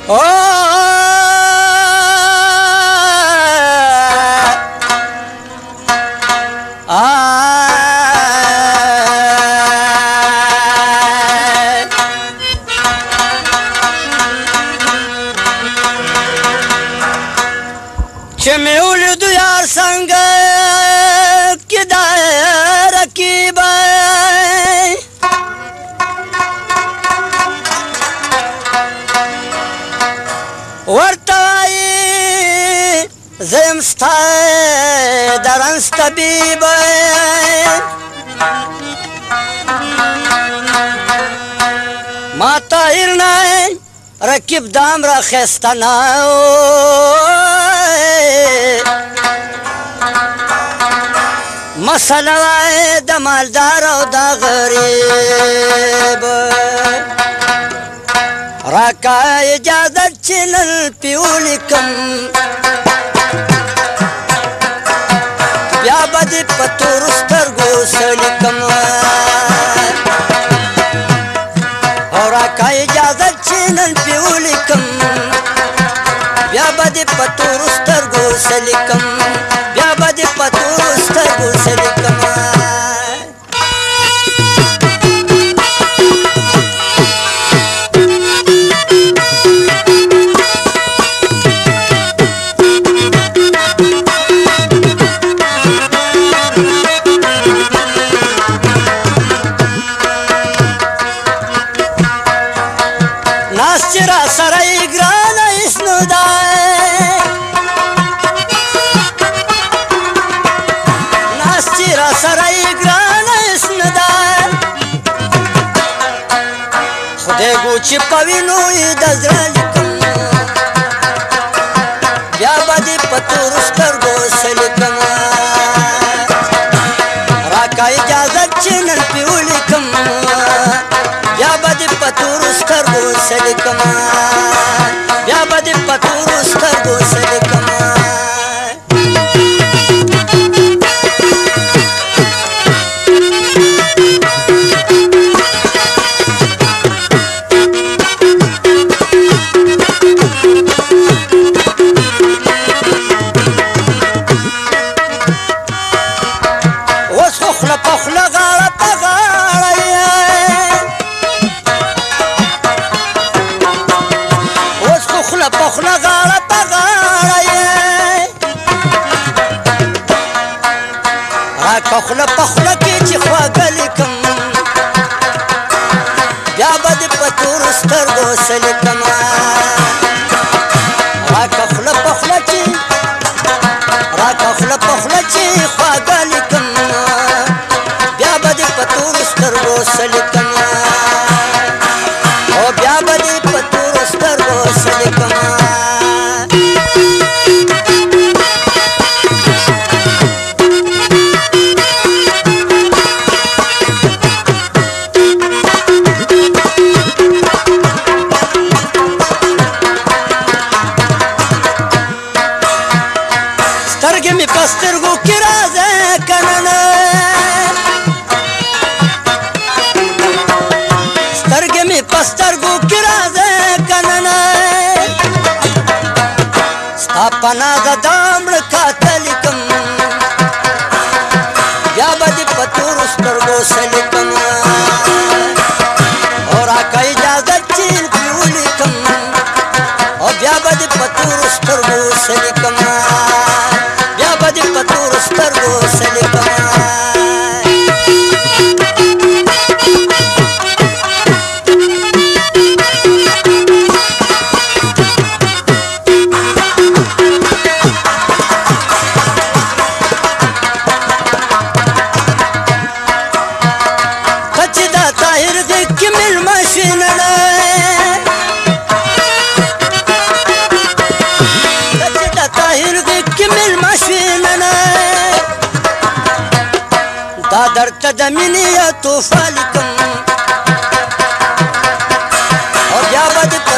چې مې ولیدو یار څنګه کې دا رقیب ورته وایي زه یم ستا د رنځ طبیب ما طاهر نه رقیب دام را ښایسته نه مسله وای د مالدار او د غریب راکا اجازه چې نن پې ولیکم بیا به دې په تورو سترګو څه لیکم او راکا اجازه چې نن پې ولیکم بیا به دې په تورو سترګو څه لیکم بیا به دې په تورو سترګو څه لیکم ناس چې را سره یې ګرانه هېڅ نو دی ناس چې را سره یې ګرانه هېڅ نه دی خدای ګو چې په وینو یې د زړه لیکم بیا به دې په تورو سترګو څه لیکم راکه اجازه چې نن پې ولیکم بیا به دې په تورو سترګو څه لیکم بیا به دې په تورو سترګو څه لیکم اوس خو خوله په خوله غاړه په غاړه اوس خو خوله په خوله غاړه په غاړه راکه خوله په خوله کې چې خواږه لیکم بیا به دې په تورو سترګو څه لیکم راکه خوله په خوله چې راکه خوله په خوله چې خواږه لیکم بیا به دې په تورو سترګو څه لیکم او بیا به دې په تورو سترګو څه لیکم سترګې مې په سترګو کې راځه که نه نه سترګې مې په سترګو کې راځه که نه نه ستا په نازه دا مړه کاته لیکم بیا به دې په تورو سترګو څه لیکم او راکه اجازه چې پې ولیکم او بیا به دې په تورو سترګو څه لیکم بیا به دې په تورو سترګو څه لیکم ته چې دا طاهر دې کې مېلمه شوې نړۍ ته چې دا طاهر دې کې مېلمه شوې نړۍ دا درته د مینې یو تحفه لیکم او بیا به دې په